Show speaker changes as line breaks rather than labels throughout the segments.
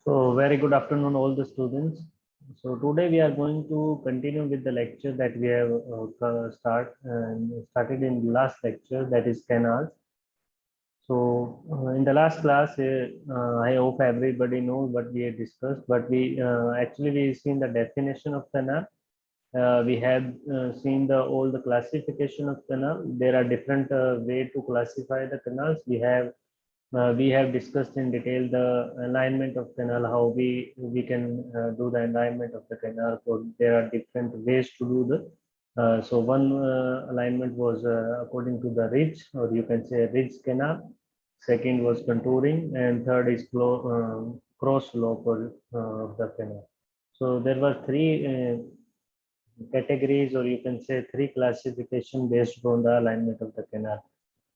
So very good afternoon all the students. So today we are going to continue with the lecture that we have started in the last lecture, that is canals. So in the last class, I hope everybody knows what we have discussed, but we seen the definition of canal. We have seen the all the classification of canal. There are different way to classify the canals. We have discussed in detail the alignment of canal, how we can do the alignment of the canal. So there are different ways to do the. So one alignment was according to the ridge, or you can say ridge canal. Second was contouring, and third is cross slope of the canal. So there were three categories, or you can say three classification based on the alignment of the canal,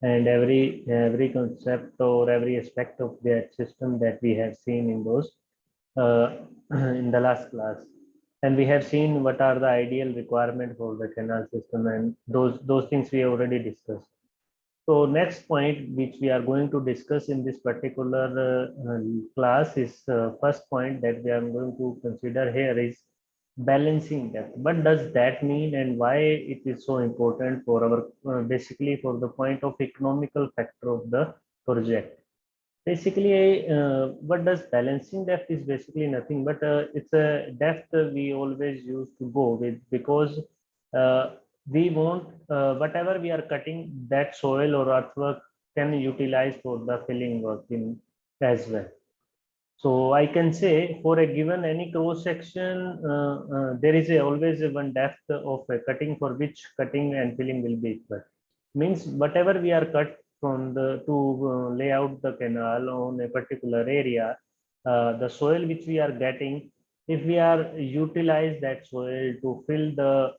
and every concept or every aspect of that system that we have seen in those uh, in the last class. And we have seen what are the ideal requirement for the canal system, and those things we already discussed. So next point which we are going to discuss in this particular class is first point that we are going to consider here is balancing depth. What does that mean, and why it is so important for our basically for the point of economical factor of the project? Basically, what does balancing depth is basically nothing but it's a depth we always use to go with, because uh, we want whatever we are cutting, that soil or earthwork can utilize for the filling work in as well. So I can say for a given any cross section, there is always a one depth of a cutting for which cutting and filling will be equal. Means whatever we are cut from the to lay out the canal on a particular area, the soil which we are getting, if we are utilize that soil to fill the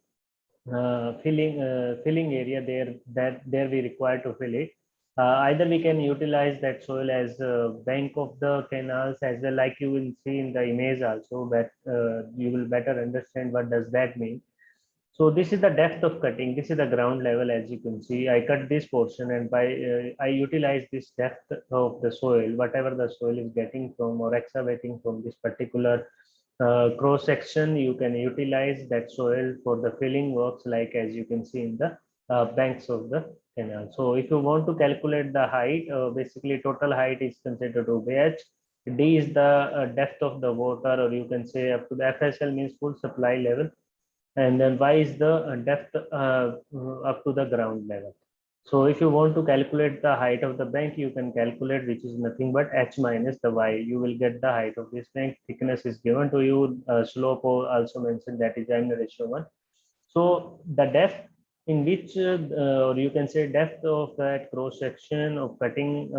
filling area there, that there we require to fill it. Either we can utilize that soil as a bank of the canals as well, like you will see in the image also, that you will better understand what does that mean. So this is the depth of cutting. This is the ground level. As you can see, I cut this portion, and by I utilize this depth of the soil, whatever the soil is getting from or excavating from this particular cross section, you can utilize that soil for the filling works, like as you can see in the banks of the canal. So if you want to calculate the height, basically total height is considered to be h. D is the depth of the water, or you can say up to the FSL means full supply level, and then y is the depth up to the ground level. So if you want to calculate the height of the bank, you can calculate, which is nothing but h minus the y. You will get the height of this bank. Thickness is given to you. Slope also mentioned, that is m ratio 1. So the depth in which, or you can say depth of that cross section of cutting,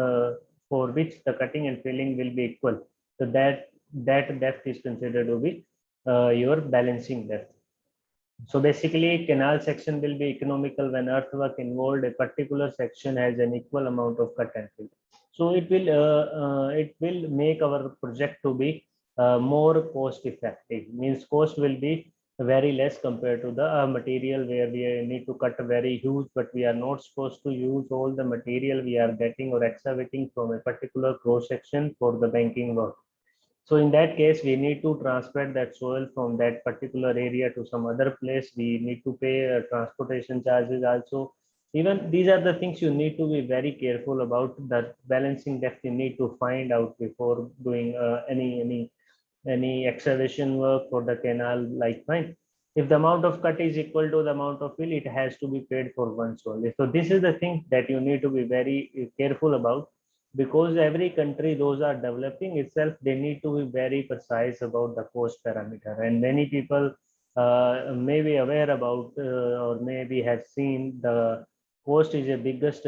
for which the cutting and filling will be equal. So that depth is considered to be your balancing depth. So basically, canal section will be economical when earthwork involved a particular section has an equal amount of cut and fill. So it will make our project to be more cost effective. Means cost will be very less compared to the material where we need to cut very huge, but we are not supposed to use all the material we are getting or excavating from a particular cross section for the banking work. So in that case, we need to transfer that soil from that particular area to some other place. We need to pay transportation charges also. Even these are the things you need to be very careful about. That balancing depth you need to find out before doing any excavation work for the canal. Like fine, if the amount of cut is equal to the amount of fill, it has to be paid for once only. So this is the thing that you need to be very careful about, because every country those are developing itself, they need to be very precise about the cost parameter. And many people may be aware about or maybe have seen the cost is the biggest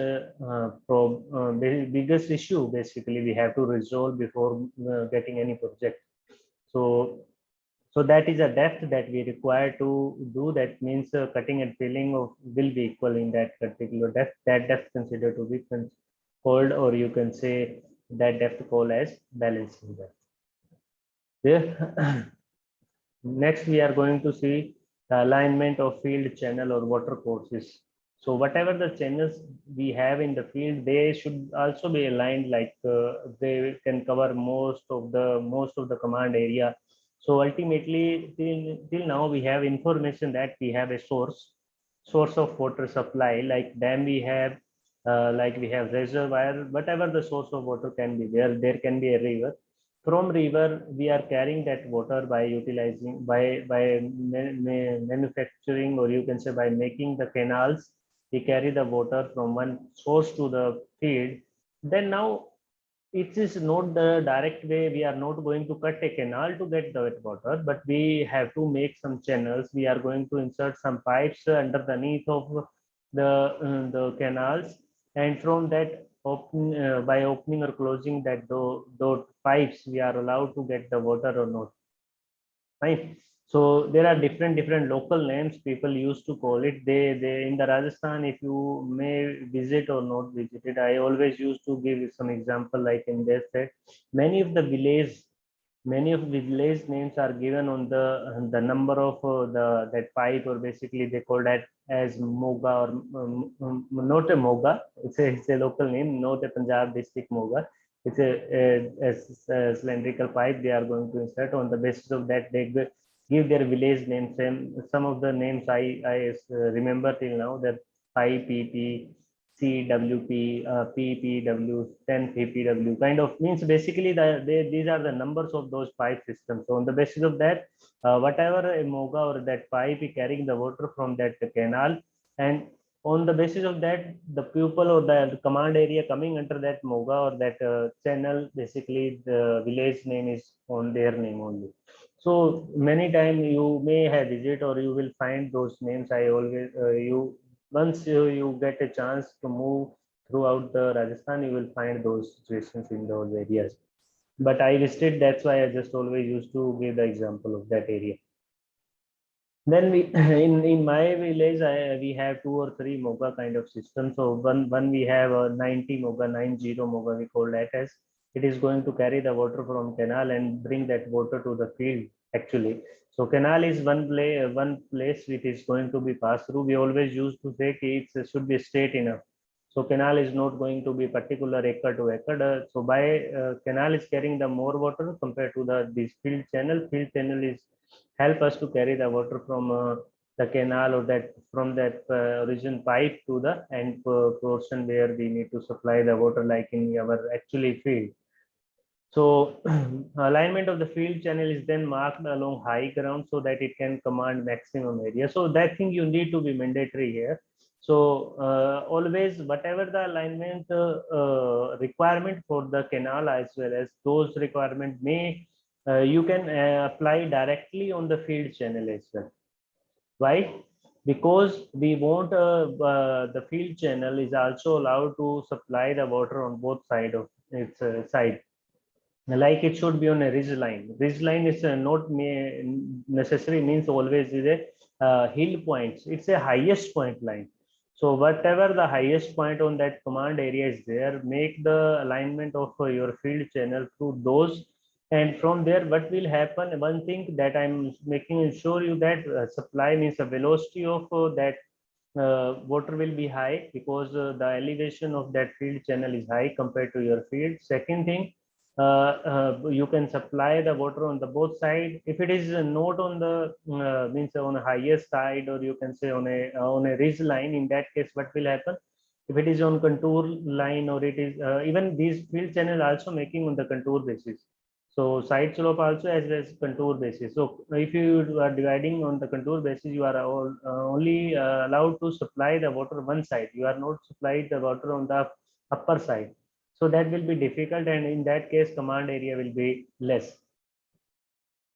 biggest issue basically we have to resolve before getting any project. So so that is a depth that we require to do. That means cutting and filling of will be equal in that particular depth. That depth considered to be called, or you can say that depth called as balancing depth. There. Next, we are going to see the alignment of field, channel, or water courses. So whatever the channels we have in the field, they should also be aligned, like they can cover most of the command area. So ultimately, till now we have information that we have a source of water supply, like dam we have, like we have reservoir, whatever the source of water can be there. There can be a river. From river, we are carrying that water by utilizing by manufacturing, or you can say by making the canals. We carry the water from one source to the field. Then now it is not the direct way. We are not going to cut a canal to get the wet water, but we have to make some channels. We are going to insert some pipes underneath of the canals, and from that by opening or closing that those pipes, we are allowed to get the water or not, right? So there are different local names people used to call it. They in the Rajasthan, if you may visit or not visit it, I always used to give you some example, like in this that many of the village many of the village names are given on the number of the that pipe, or basically they call that as moga, or not a moga. It's a local name, not a Punjab district moga. It's a cylindrical pipe they are going to insert. On the basis of that, they give their village names. And some of the names I remember till now, that IPP, CWP, PPW, 10 PPW, kind of means basically these are the numbers of those pipe systems. So on the basis of that, whatever a moga or that pipe is carrying the water from that canal, and on the basis of that, the pupil or the command area coming under that moga or that channel, basically the village name is on their name only. So many times you may have visit, or you will find those names. I always you once you get a chance to move throughout the Rajasthan, you will find those situations in those areas. But I visited, that's why I just always used to give the example of that area. Then we in my village, we have two or three moga kind of system. So one we have a 90 moga, 90 moga, we call that as. It is going to carry the water from canal and bring that water to the field actually. So canal is one place which is going to be passed through. We always used to say it should be straight enough. So canal is not going to be particular acre to acre. So by canal is carrying the more water compared to the this field channel. Field channel is help us to carry the water from the canal, or that from that origin pipe to the end portion where we need to supply the water, like in our actually field. So alignment of the field channel is then marked along high ground so that it can command maximum area. So that thing you need to be mandatory here. So always whatever the alignment requirement for the canal, as well as those requirement may you can apply directly on the field channel as well. Why? Because we want the field channel is also allowed to supply the water on both side of its side, like it should be on a ridge line. Ridge line is not necessary means always is a hill points. It's a highest point line. So whatever the highest point on that command area is there, make the alignment of your field channel through those. And from there, what will happen? One thing that I'm making sure you that supply means the velocity of that water will be high, because the elevation of that field channel is high compared to your field. Second thing, you can supply the water on the both side. If it is not on the means on a highest side, or you can say on a ridge line, in that case what will happen? If it is on contour line, or it is even these field channel also making on the contour basis. So side slope also as well as contour basis. So if you are dividing on the contour basis, you are only allowed to supply the water one side. You are not supplied the water on the upper side. So that will be difficult, and in that case, command area will be less.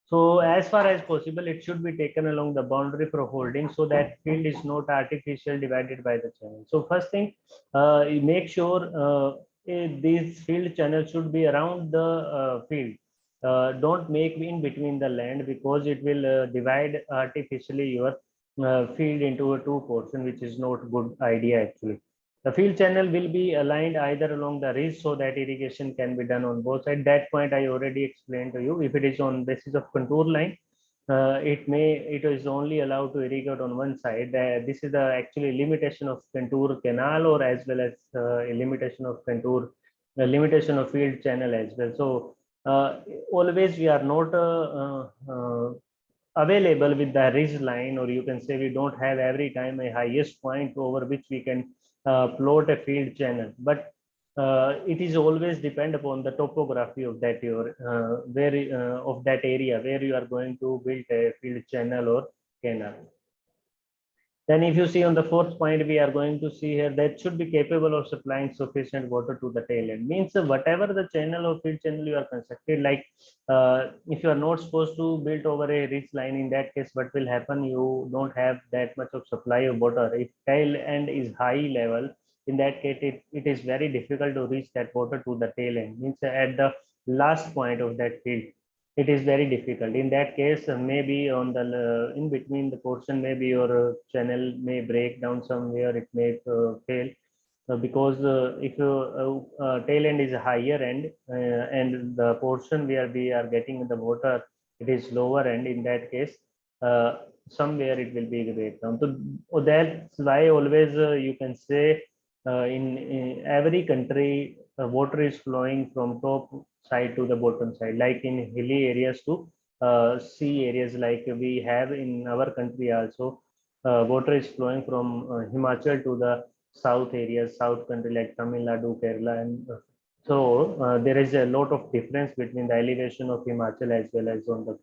So as far as possible, it should be taken along the boundary for holding, so that field is not artificial divided by the channel. So first thing, you make sure this field channel should be around the field. Don't make in between the land, because it will divide artificially your field into a two portion, which is not good idea actually. The field channel will be aligned either along the ridge, so that irrigation can be done on both sides. That point I already explained to you. If it is on basis of contour line, it is only allowed to irrigate on one side. This is the actually limitation of contour canal, or as well as a limitation of contour, limitation of field channel as well. So always we are not available with the ridge line, or you can say we don't have every time a highest point over which we can plot a field channel, but it is always depend upon the topography of that your where of that area where you are going to build a field channel or canal. Then if you see on the fourth point, we are going to see here that should be capable of supplying sufficient water to the tail end. Means whatever the channel or field channel you are constructed, like if you are not supposed to build over a ridge line, in that case, what will happen? You don't have that much of supply of water. If tail end is high level, in that case, it is very difficult to reach that water to the tail end. Means at the last point of that field, it is very difficult. In that case, maybe on the in between the portion, maybe your channel may break down somewhere, it may fail, because if your tail end is higher end, and the portion where we are getting the water, it is lower end, in that case somewhere it will be breakdown. So that's why always you can say in every country water is flowing from top side to the bottom side, like in hilly areas to sea areas, like we have in our country also. Water is flowing from Himachal to the south areas, south country like Tamil Nadu, Kerala, and so there is a lot of difference between the elevation of Himachal as well as on the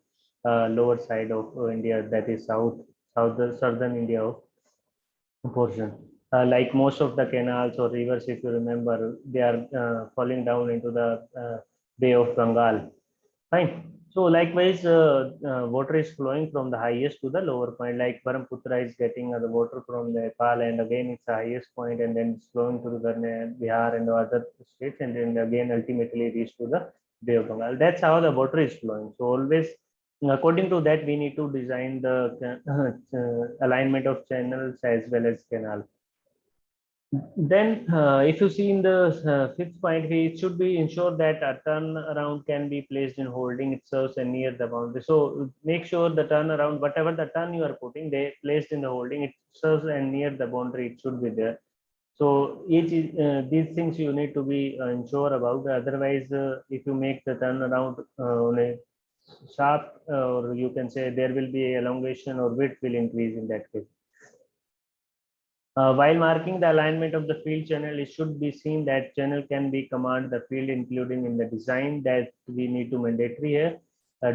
lower side of India, that is southern India of portion. Like most of the canals or rivers, if you remember, they are falling down into the Bay of Bengal. Fine. So likewise, water is flowing from the highest to the lower point. Like Brahmaputra is getting the water from Nepal, and again it's the highest point, and then it's flowing to the Bihar and the other states, and then again ultimately reach to the Bay of Bengal. That's how the water is flowing. So always, according to that, we need to design the alignment of channels as well as canal. Then, if you see in the fifth point, it should be ensured that a turnaround can be placed in holding. It serves and near the boundary. So make sure the turnaround, whatever the turn you are putting, they placed in the holding. It serves and near the boundary. It should be there. So these things you need to be ensure about. Otherwise, if you make the turnaround on a sharp, or you can say there will be elongation or width will increase in that case. While marking the alignment of the field channel, it should be seen that channel can be command the field, including in the design, that we need to mandatory here,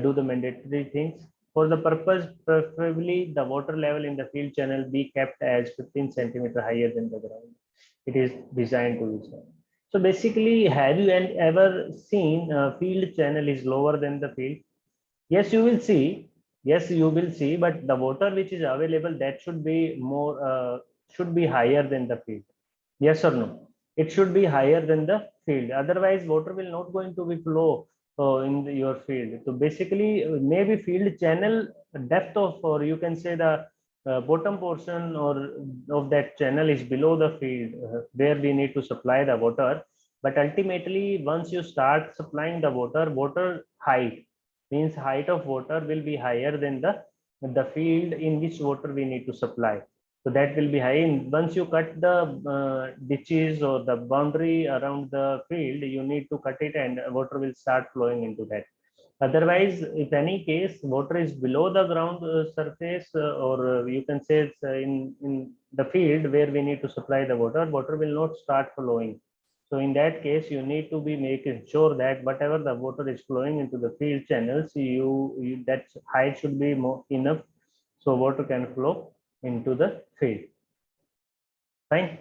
do the mandatory things. For the purpose, preferably the water level in the field channel be kept as 15 centimeter higher than the ground. It is designed to be so. So basically, have you ever seen a field channel is lower than the field? Yes, you will see. Yes, you will see, but the water which is available, that should be more should be higher than the field. Yes or no? It should be higher than the field. Otherwise, water will not going to be flow in your field. So basically, maybe field channel depth of, or you can say the bottom portion or of that channel is below the field where we need to supply the water. But ultimately, once you start supplying the water height means height of water will be higher than the field in which water we need to supply. So that will be high. And once you cut the ditches or the boundary around the field, you need to cut it, and water will start flowing into that. Otherwise, if any case water is below the ground surface, or you can say it's in the field where we need to supply the water will not start flowing. So in that case, you need to be making sure that whatever the water is flowing into the field channels, that height should be more enough so water can flow into the field. Fine.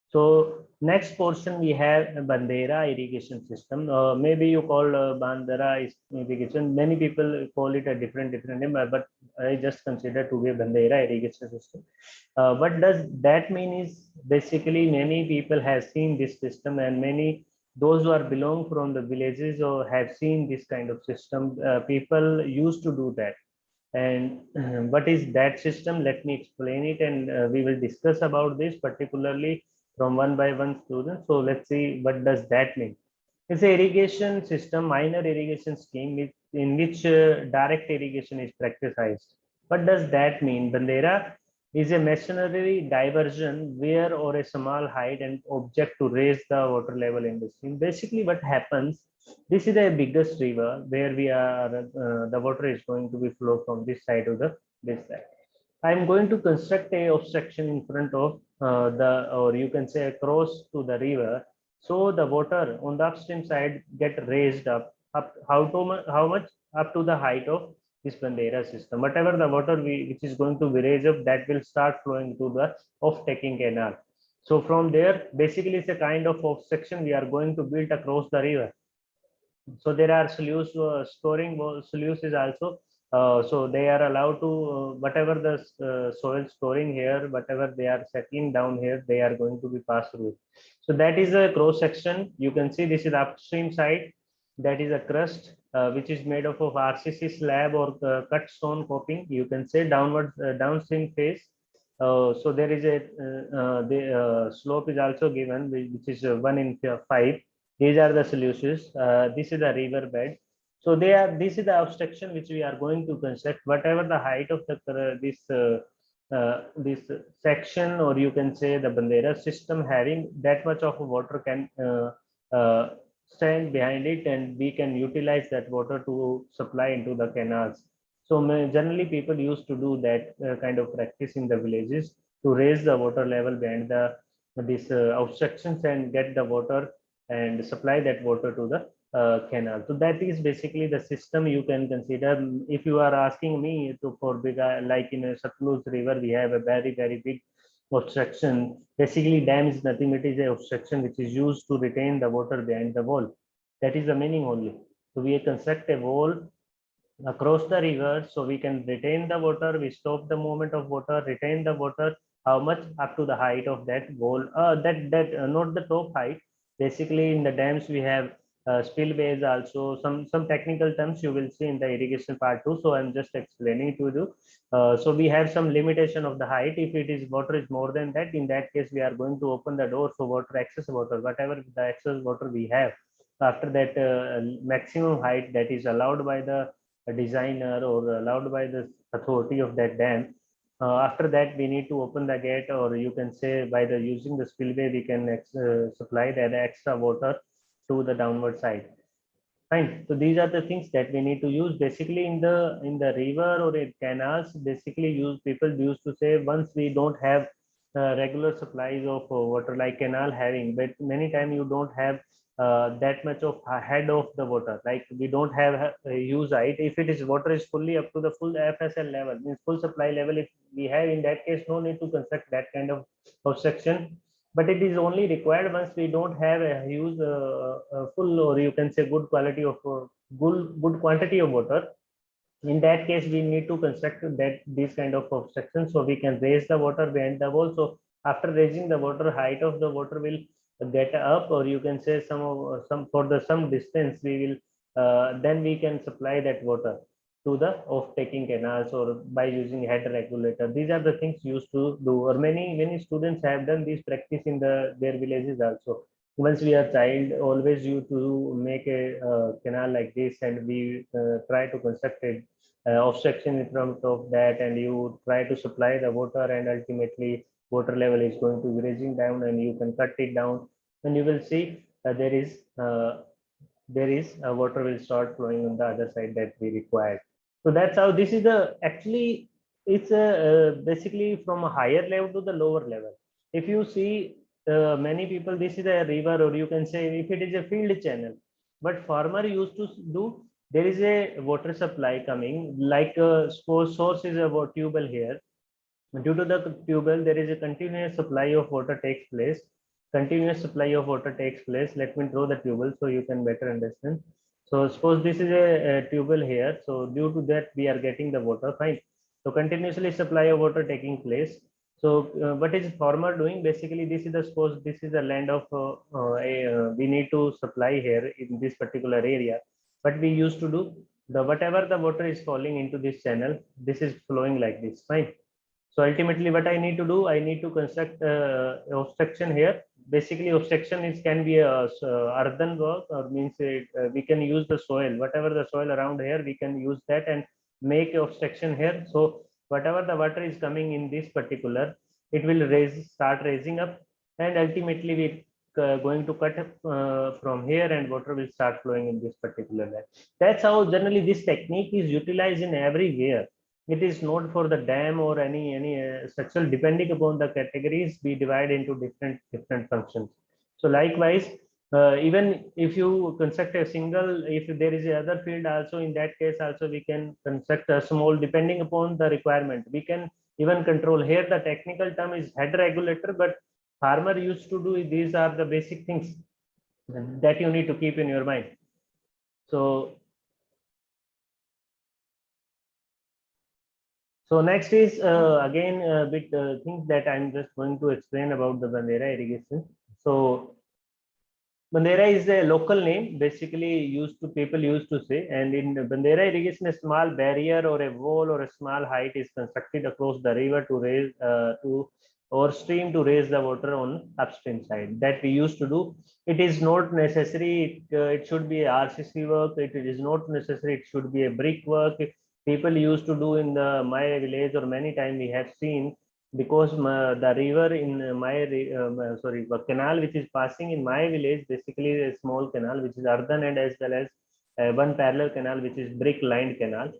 So next portion we have a Bandera irrigation system. Maybe you call Bandera irrigation. Many people call it a different name, but I just consider to be a Bandera irrigation system. What does that mean is basically many people have seen this system, and many those who are belong from the villages or have seen this kind of system. People used to do that. And what is that system? Let me explain it, and we will discuss about this particularly from one by one student. So let's see what does that mean. It's a irrigation system, minor irrigation scheme in which direct irrigation is practiced. What does that mean? Bandera is a masonry diversion where or a small height and object to raise the water level in the stream. Basically, what happens? This is the biggest river where we are. The water is going to be flow from this side to the this side. I'm going to construct a obstruction in front of or you can say across to the river. So the water on the upstream side get raised up how much up to the height of this Bandera system. Whatever the water which is going to be raised up, that will start flowing to the off-taking canal. So from there, basically it's a kind of obstruction we are going to build across the river. So there are sluice storing sluice is also so they are allowed to whatever the soil storing here, whatever they are settling down here, they are going to be passed through. So that is a cross section. You can see this is upstream side. That is a crust which is made up of RCC slab or cut stone coping. You can say downward downstream face. So there is a the slope is also given, which is 1 in 5. These are the solutions. This is the river bed. So they are. This is the obstruction which we are going to construct. Whatever the height of the this section, or you can say the Bandera system, having that much of water can stand behind it, and we can utilize that water to supply into the canals. So generally, people used to do that kind of practice in the villages to raise the water level behind the these obstructions and get the water and supply that water to the canal. So that is basically the system you can consider. If you are asking me to for big, like in a Satluj river, we have a very big obstruction. Basically, dam is nothing. It is a obstruction which is used to retain the water behind the wall. That is the meaning only. So we construct a wall across the river so we can retain the water. We stop the movement of water, retain the water. How much? Up to the height of that wall, that not the top height. Basically in the dams we have spillways also. Some technical terms you will see in the irrigation part too, so I'm just explaining to you. So we have some limitation of the height. If it is water is more than that, in that case we are going to open the door for water, excess water, whatever the excess water we have after that maximum height that is allowed by the designer or allowed by the authority of that dam. After that, we need to open the gate, or you can say by the using the spillway, we can supply that extra water to the downward side. Fine. So these are the things that we need to use. Basically, in the river or in canals, basically use people used to say once we don't have regular supplies of water like canal having, but many times you don't have that much of head of the water. Like we don't have use height. If it is water is fully up to the full FSL level, means full supply level. If we have in that case, no need to construct that kind of obstruction, but it is only required once we don't have a huge full, or you can say good quality of good quantity of water. In that case we need to construct that these kind of obstructions so we can raise the water behind the wall. So after raising the water, height of the water will get up, or you can say some for the some distance we will then we can supply that water to the off-taking canals or by using head regulator. These are the things used to do, or many students have done this practice in their villages also. Once we are child, always used to make a canal like this, and we try to construct a obstruction in front of that, and you try to supply the water, and ultimately water level is going to be raising down, and you can cut it down, and you will see there is water will start flowing on the other side that we required. So that's how this is the actually it's basically from a higher level to the lower level. If you see many people, this is a river, or you can say if it is a field channel, but farmer used to do, there is a water supply coming, like source is a tubal here. Due to the tubal, there is a continuous supply of water takes place. Continuous supply of water takes place. Let me draw the tubal so you can better understand. So suppose this is a tubal here. So due to that, we are getting the water. Fine. So continuously supply of water taking place. So what is farmer doing? Basically, this is the suppose this is the land of we need to supply here in this particular area. But we used to do the whatever the water is falling into this channel, this is flowing like this. Fine. So ultimately what I need to do, I need to construct obstruction here. basically obstruction is can be a earthen work, or means we can use the soil, whatever the soil around here, we can use that and make obstruction here. So whatever the water is coming in this particular, it will start raising up, and ultimately we going to cut from here, and water will start flowing in this particular line. That's how generally this technique is utilized in everywhere. It is not for the dam or any structural. Depending upon the categories, we divide into different functions. So likewise, even if you construct a single, if there is a other field also, in that case also we can construct a small, depending upon the requirement. We can even control here. The technical term is head regulator, but farmer used to do, these are the basic things that you need to keep in your mind. So next is again a bit things that I'm just going to explain about the Bandera irrigation. So Bandera is a local name, basically used to, people used to say, and in Bandera irrigation, a small barrier or a wall or a small height is constructed across the river to raise or stream to raise the water on upstream side. That we used to do. It is not necessary. It should be RCC work. It is not necessary. It should be a brick work. People used to do in the my village, or many times we have seen, because the river in my sorry, the canal which is passing in my village, basically a small canal which is earthen, and as well as one parallel canal which is brick lined canal.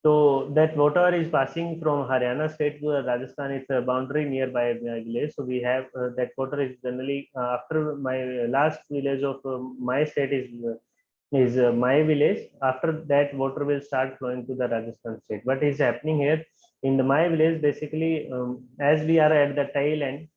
So that water is passing from Haryana state to Rajasthan. It's a boundary nearby my village. So we have that water is generally after my last village of my state is my village. After that, water will start flowing to the Rajasthan state. What is happening here in my village? Basically, as we are at the tail end,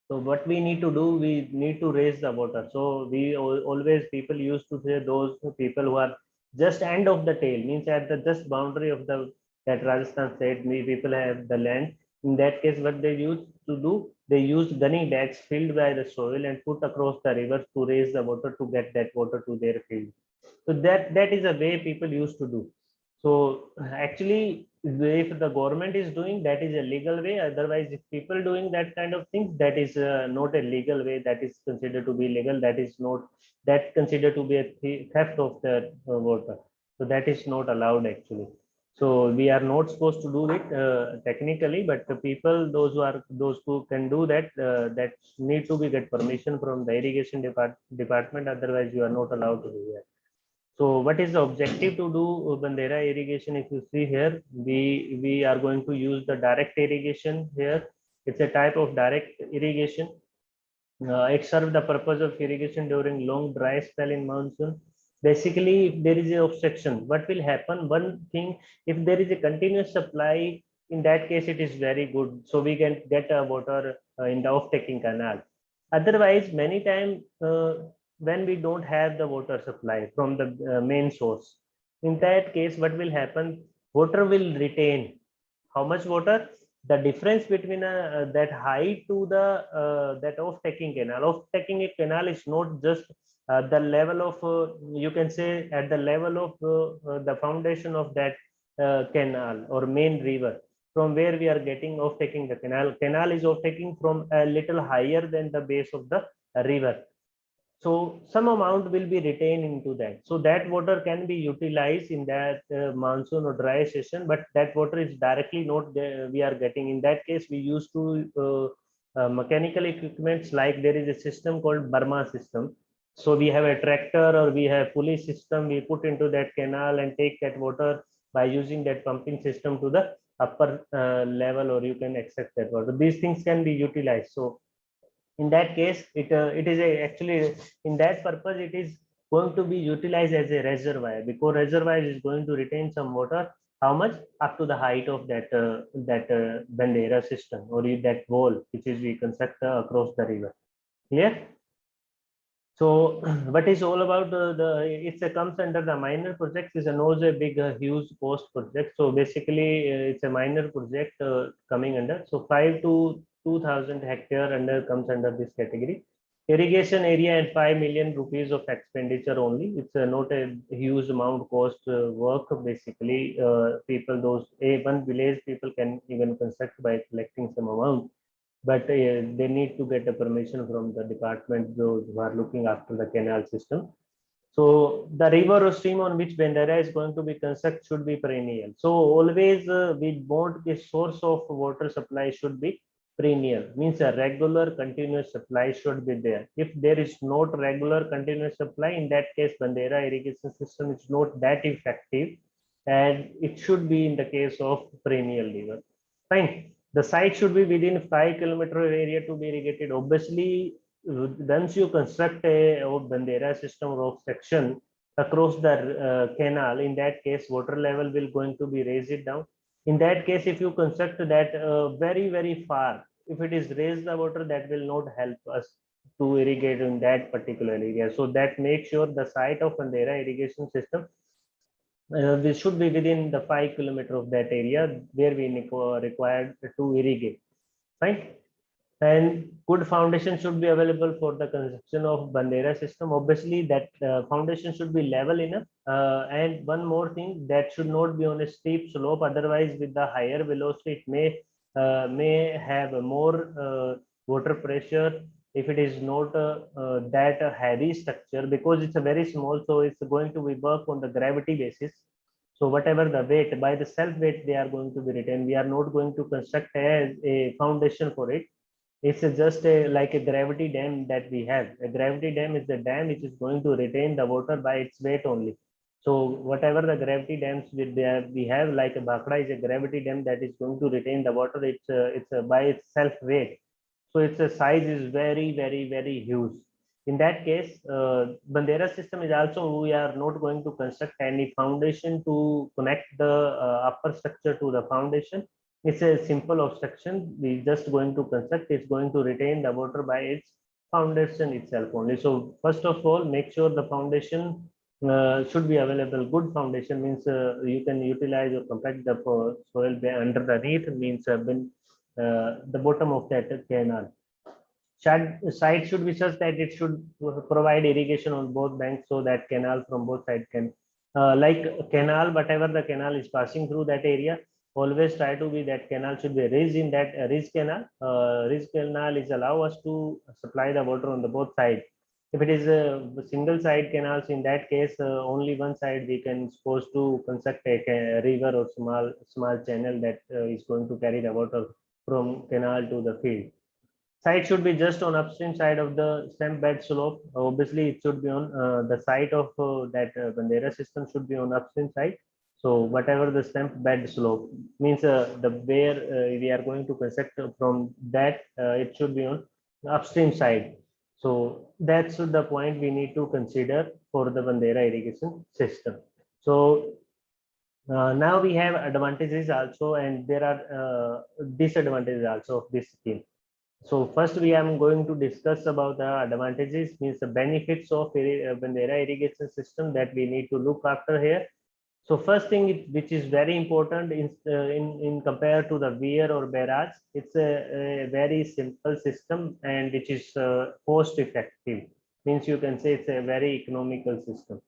so what we need to do, we need to raise the water. So we always, people used to say, those people who are just end of the tail, means at the just boundary of the that Rajasthan state, we people have the land. In that case, what they used to do, they used gunny bags filled by the soil and put across the river to raise the water, to get that water to their field. So that is a way people used to do. So actually, if the government is doing, that is a legal way. Otherwise, if people doing that kind of things, that is not a legal way. That is considered to be legal. That is not, that considered to be a theft of the water. So that is not allowed actually. So we are not supposed to do it technically, but the people, those who can do that, that need to be get permission from the irrigation department. Otherwise, you are not allowed to do that. So what is the objective to do Bandera irrigation? If you see here, we are going to use the direct irrigation here. It's a type of direct irrigation. It serves the purpose of irrigation during long dry spell in monsoon. Basically, if there is a obstruction, what will happen? One thing, if there is a continuous supply, in that case, it is very good. So we can get water in the off-taking canal. Otherwise, many times when we don't have the water supply from the main source, in that case, what will happen? Water will retain. How much water? The difference between that height to the that off-taking canal. Off-taking canal is not just the level of you can say at the level of the foundation of that canal or main river, from where we are getting off-taking the canal. Canal is off-taking from a little higher than the base of the river. So some amount will be retained into that. So that water can be utilized in that monsoon or dry season, but that water is directly not there, we are getting. In that case, we used to mechanical equipments, like there is a system called Burma system. So we have a tractor or we have pulley system, we put into that canal and take that water by using that pumping system to the upper level, or you can accept that water. These things can be utilized. So in that case, it is actually, in that purpose, it is going to be utilized as a reservoir, because reservoir is going to retain some water. How much? Up to the height of that Bandera system, or that wall which is we construct across the river. Clear? So what is all about the it's a comes under the minor projects, is a knows a big huge cost project. So basically it's a minor project coming under. So 5 to 2,000 hectare under comes under this category. Irrigation area and 5 million rupees of expenditure only. It's not a huge amount cost work. Basically people, those a one village people can even construct by collecting some amount. but they need to get a permission from the department those who are looking after the canal system. So the river or stream on which Bandera is going to be constructed should be perennial. So always we want the source of water supply should be perennial, means a regular continuous supply should be there. If there is not regular continuous supply, in that case Bandera irrigation system is not that effective, and it should be in the case of perennial river. Fine. The site should be within 5 kilometer area to be irrigated. Obviously, once you construct a Bandera system or section across the canal, in that case, water level will going to be raised it down. In that case, if you construct that very far, if it is raised the water, that will not help us to irrigate in that particular area. So that makes sure the site of Bandera irrigation system we should be within the 5 kilometer of that area where we required to irrigate. Fine. And good foundation should be available for the construction of Bandera system. Obviously, that foundation should be level enough. And one more thing, that should not be on a steep slope. Otherwise, with the higher velocity, it may have a more water pressure if it is not that heavy structure, because it's a very small, so it's going to be work on the gravity basis. So whatever the weight, by the self weight they are going to be retained. We are not going to construct a foundation for it. It's just like a gravity dam that we have. A gravity dam is the dam which is going to retain the water by its weight only. So whatever the gravity dams we have, like a Bhakra is a gravity dam that is going to retain the water. It's by its self weight. So its size is very huge. In that case, Bandera system is also, we are not going to construct any foundation to connect the upper structure to the foundation. It's a simple obstruction. We just going to construct. It's going to retain the water by its foundation itself only. So first of all, make sure the foundation should be available. Good foundation means you can utilize or compact the soil under the underneath, means the bottom of that canal. Site should be such that it should provide irrigation on both banks, so that canal from both sides can, like canal, whatever the canal is passing through that area, always try to be that canal should be raised in that ridge canal. Ridge canal is allow us to supply the water on the both sides. If it is a single side canals, in that case, only one side we can supposed to construct a river or small channel that is going to carry the water from canal to the field. Site should be just on upstream side of the stem bed slope. Obviously, it should be on the site of that Bandera system should be on upstream side. So whatever the stem bed slope means, the where we are going to construct from that, it should be on upstream side. So that's the point we need to consider for the Bandera irrigation system. So now we have advantages also, and there are disadvantages also of this scheme. So first we am going to discuss about the advantages, means the benefits of Bandera irrigation system that we need to look after here. So first thing which is very important in compared to the weir or barrage, it's a very simple system, and which is cost effective. Means you can say it's a very economical system.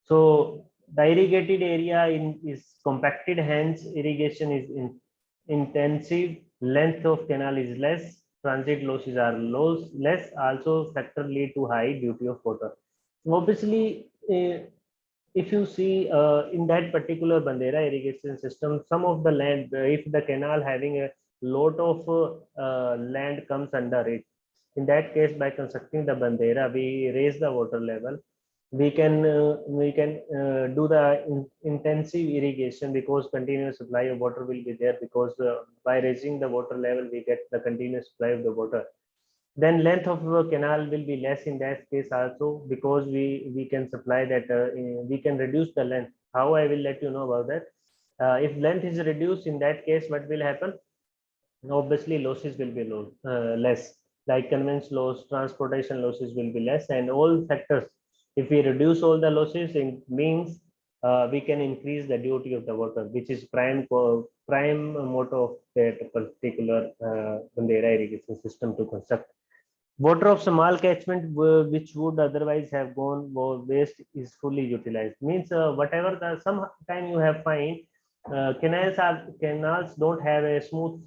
So the irrigated area is compacted, hence irrigation is intensive, length of canal is less, transit losses are less, also factor lead to high duty of water. Obviously, if you see in that particular Bandera irrigation system, some of the land, if the canal having a lot of land comes under it, in that case, by constructing the Bandera, we raise the water level. We can do the intensive irrigation, because continuous supply of water will be there, because by raising the water level we get the continuous supply of the water. Then length of the canal will be less in that case also, because we can supply that, we can reduce the length. How I will let you know about that. If length is reduced, in that case what will happen? Obviously losses will be less, like conveyance loss, transportation losses will be less, and all factors. If we reduce all the losses, it means we can increase the duty of the water, which is prime motto of that particular Bandera irrigation system to construct. Water of small catchment which would otherwise have gone waste is fully utilized, means whatever the sometime you have find canals don't have a smooth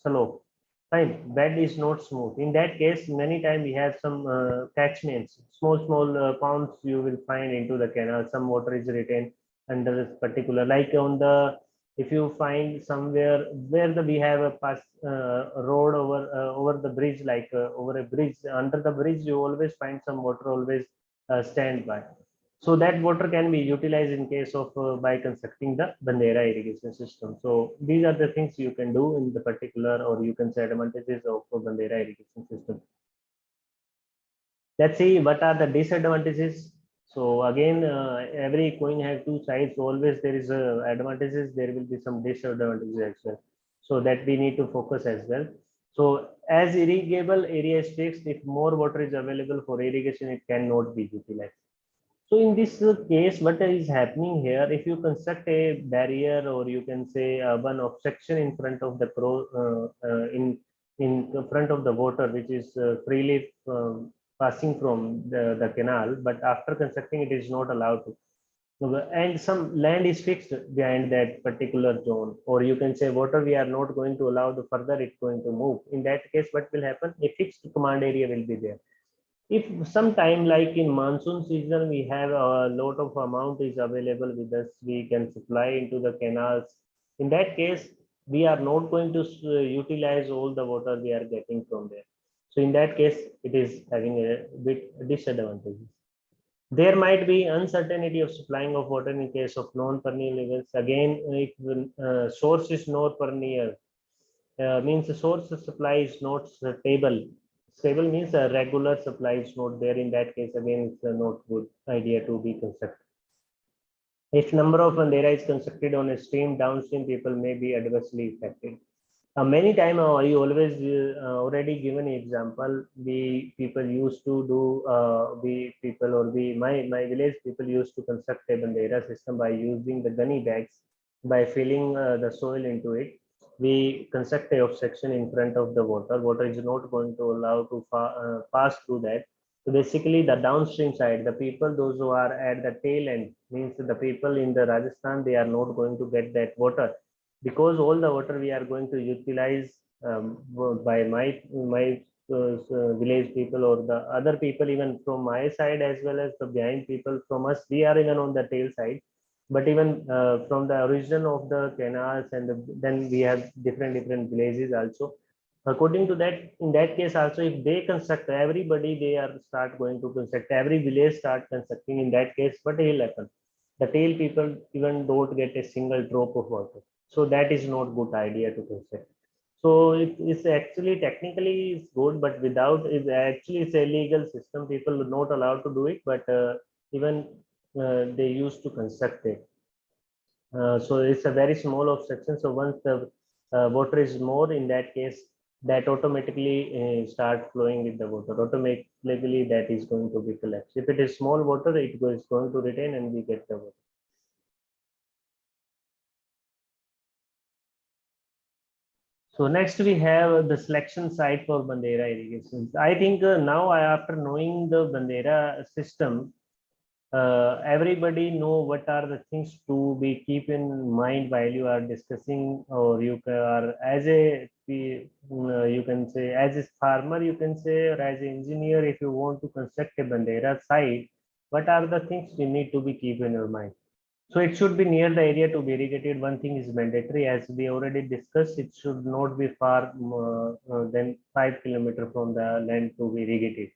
slope. Fine, bed is not smooth. In that case, many times we have some catchments, small ponds you will find into the canal. Some water is retained under this particular, like on the, if you find somewhere where we have a pass road over the bridge, like over a bridge, under the bridge, you always find some water always stand by. So that water can be utilized in case of by constructing the Bandera irrigation system. So these are the things you can do in the particular, or you can say advantages of Bandera irrigation system. Let's see what are the disadvantages. So again, every coin has two sides. So always there is advantages. There will be some disadvantages as well. So that we need to focus as well. So as irrigable area is fixed, if more water is available for irrigation, it cannot be utilized. So in this case, what is happening here, if you construct a barrier, or you can say one obstruction in front of the in front of the water, which is freely passing from the canal, but after constructing it is not allowed to. And some land is fixed behind that particular zone, or you can say water we are not going to allow the further it's going to move. In that case, what will happen? A fixed command area will be there. If sometime like in monsoon season we have a lot of amount is available with us, we can supply into the canals. In that case, we are not going to utilize all the water we are getting from there. So in that case, it is having a bit disadvantages. There might be uncertainty of supplying of water in case of non-perennial levels. Again, if source is not perennial, means the source of supply is not stable. Stable means a regular supply is not there. In that case, again, it's a not good idea to be constructed. If number of Bandera is constructed on a stream, downstream people may be adversely affected. Many time I always already given example. We people used to do we people or we my village people used to construct a Bandera system by using the gunny bags, by filling the soil into it. We construct a obstruction in front of the water. Water is not going to allow to pass through that. So basically, the downstream side, the people, those who are at the tail end, means the people in the Rajasthan, they are not going to get that water, because all the water we are going to utilize by my village people, or the other people, even from my side as well as the behind people from us, we are even on the tail side. But even from the origin of the canals, and then we have different villages also. According to that, in that case also, if they construct, everybody they are start going to construct, every village start constructing. In that case, what will happen? The tail people even don't get a single drop of water. So that is not good idea to construct. So it is actually technically is good, but without, is actually it's a illegal system. People are not allowed to do it, but even they used to construct it. So it's a very small obstruction. So once the water is more, in that case, that automatically start flowing with the water. Automatically, that is going to be collapsed. If it is small water, it is going to retain, and we get the water. So next we have the selection site for Bandera irrigation. I think now after knowing the Bandera system, everybody know what are the things to be keep in mind while you are discussing, or you are as a you can say as a farmer, you can say, or as an engineer, if you want to construct a Bandera site, what are the things you need to be keep in your mind? So it should be near the area to be irrigated. One thing is mandatory, as we already discussed, it should not be far than 5 kilometers from the land to be irrigated.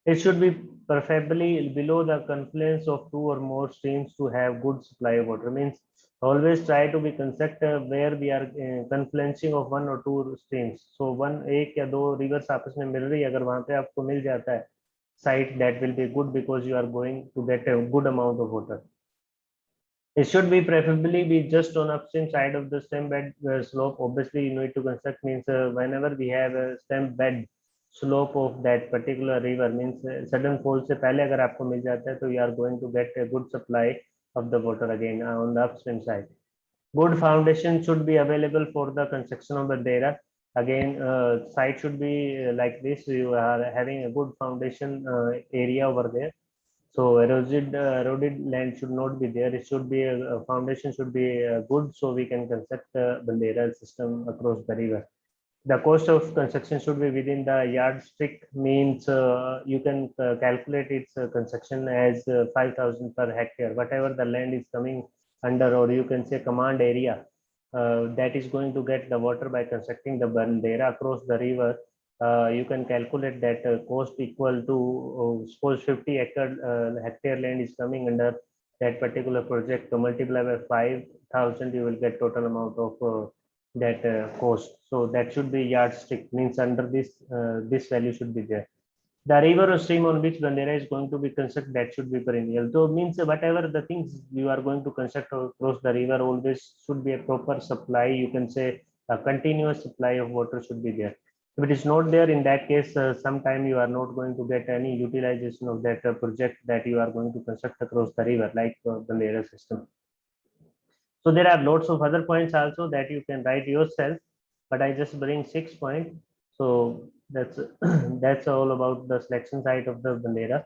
It should be preferably below the confluence of two or more streams to have good supply of water. Means always try to be construct where we are confluencing of one or two streams. So one एक या दो rivers आपस में मिल रही है, अगर वहाँ पे आपको मिल जाता है site, that will be good, because you are going to get a good amount of water. It should be preferably be just on upstream side of the stem bed slope. Obviously, you need to construct, means whenever we have a stem bed slope of that particular river, means sudden fall से पहले अगर आपको मिल जाता है, तो you are going to get a good supply of the water again on the upstream side. Good foundation should be available for the construction of the dera. Again, site should be like this. You are having a good foundation area over there. So eroded land should not be there. It should be a foundation should be good, so we can construct the Bandera system across the river. The cost of construction should be within the yardstick, means you can calculate its construction as 5,000 per hectare, whatever the land is coming under, or you can say command area that is going to get the water by constructing the bandera across the river. You can calculate that cost equal to suppose 50 hectare land is coming under that particular project. To multiply by 5,000, you will get total amount of that cost. So that should be yardstick, means under this value should be there. The river or stream on which bandera is going to be constructed, that should be perennial. So means whatever the things you are going to construct across the river, always should be a proper supply. You can say a continuous supply of water should be there. If it is not there, in that case, sometime you are not going to get any utilization of that project that you are going to construct across the river, like bandera system. So there are lots of other points also that you can write yourself, but I just bring 6 points. So that's that's all about the selection site of the bandera.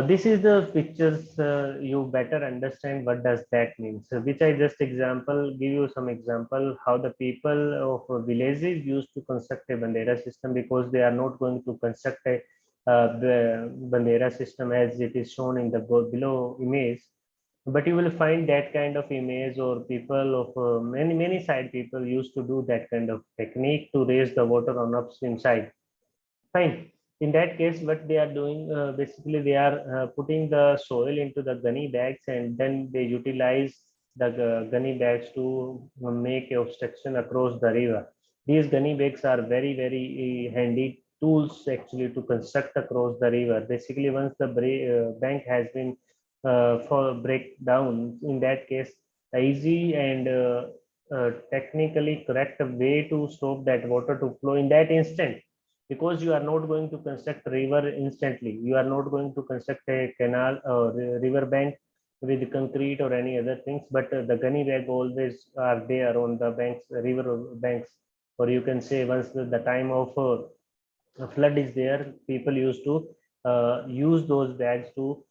This is the pictures. You better understand what does that mean. So which I just give you some example how the people of villages used to construct a bandera system, because they are not going to construct a the bandera system as it is shown in the below image, but you will find that kind of image, or people of many side people used to do that kind of technique to raise the water on upstream side. Fine. In that case, what they are doing, basically they are putting the soil into the gunny bags, and then they utilize the gunny bags to make a obstruction across the river. These gunny bags are very handy tools actually to construct across the river. Basically, once the bank has been for break down, in that case, the easy and technically correct way to stop that water to flow in that instant, because you are not going to construct river instantly. You are not going to construct a canal or river bank with concrete or any other things, but the gunny bag always are there on the banks, river banks, or you can say once the time of flood is there, people used to use those bags to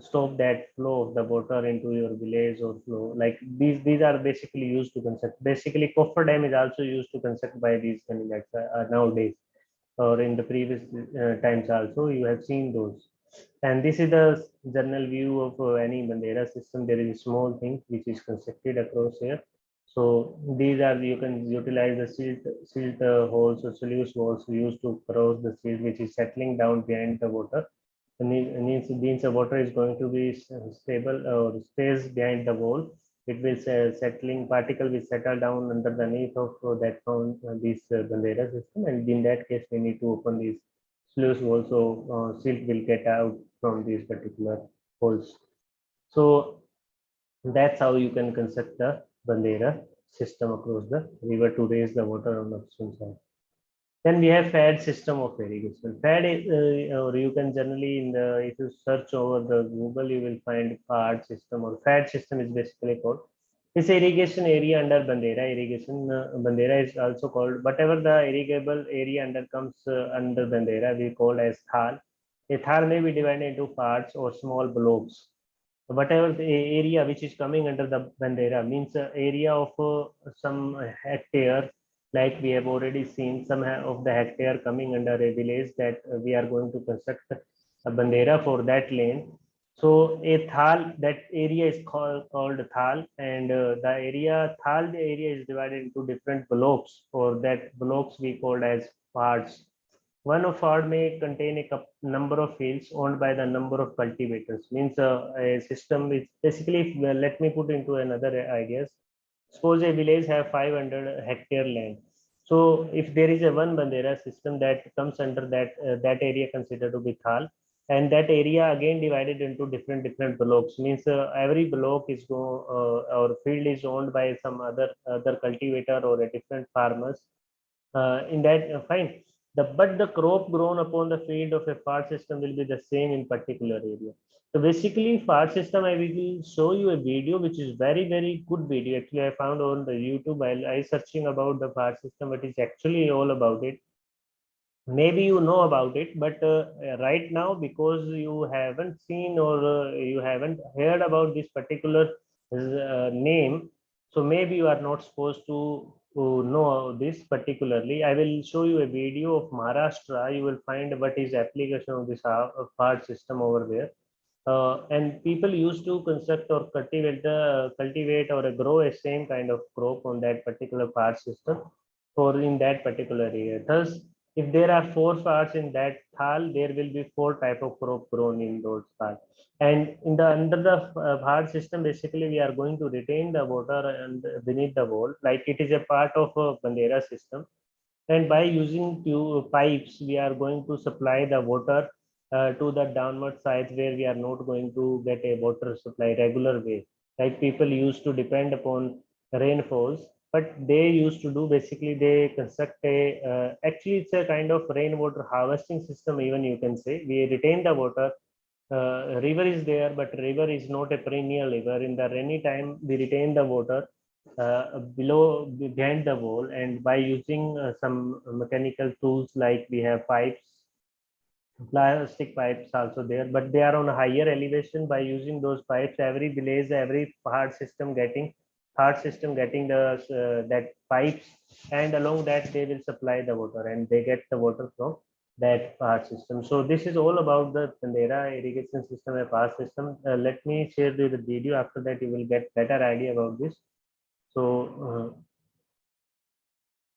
stop that flow of the water into your village or flow. Like these are basically used to construct. Basically, Coffer Dam is also used to construct by these gunny bags nowadays, or in the previous times also you have seen those. And this is the general view of any bandera system. There is a small thing which is constructed across here. So these are, you can utilize the silt holes or sluice holes used to cross the silt which is settling down behind the water. And it means the water is going to be stable or stays behind the wall. It will settling particle will settle down underneath of that found this bandera system, and in that case we need to open these sluice holes, so silt will get out from these particular holes. So that's how you can construct the bandera system across the river to raise the water on the upstream side. Then we have FAD system of irrigation. FAD is, or you can generally in the, if you search over the Google, you will find FAD system, or FAD system is basically called. This irrigation area under Bandera irrigation. Bandera is also called, whatever the irrigable area under comes under Bandera, we call as Thal. A Thal may be divided into parts or small blocks. Whatever the area which is coming under the bandera, means area of some hectare, like we have already seen some of the hectare coming under a village that we are going to construct a bandera for that land. So a thal, that area is called thal, and the area thal, the area is divided into different blocks, or that blocks we called as parts. One of farm may contain a number of fields owned by the number of cultivators. Means a system which basically, let me put into another ideas. Suppose a village have 500 hectare land. So if there is a one bandera system that comes under that area considered to be thal, and that area again divided into different blocks. Means every block is or field is owned by some other cultivator or a different farmers. In that fine, but the crop grown upon the field of a FAR system will be the same in particular area. So basically, FAR system, I will show you a video which is very good video. Actually, I found on the YouTube while I searching about the FAR system, what is actually all about it. Maybe you know about it, but right now, because you haven't seen or you haven't heard about this particular name, so maybe you are not supposed to know this particularly, I will show you a video of Maharashtra. You will find what is application of this part system over there. And people used to construct or cultivate or grow a same kind of crop on that particular part system for in that particular area. Thus, if there are four parts in that thal, there will be four type of crop grown in those parts. And in the under the part system, basically we are going to retain the water and beneath the wall, like it is a part of a Bandera system. And by using pipes, we are going to supply the water to the downward side where we are not going to get a water supply regular way. Like people used to depend upon rainfalls, but they used to do basically they construct a actually it's a kind of rainwater harvesting system. Even you can say we retain the water. River is there, but river is not a perennial river. In the rainy time, we retain the water below behind the wall, and by using some mechanical tools like we have pipes, plastic pipes also there, but they are on a higher elevation. By using those pipes, every village, every part system getting the that pipes, and along that they will supply the water, and they get the water from that part system. So this is all about the Tandera irrigation system, a part system. Let me share you the video. After that, you will get better idea about this. So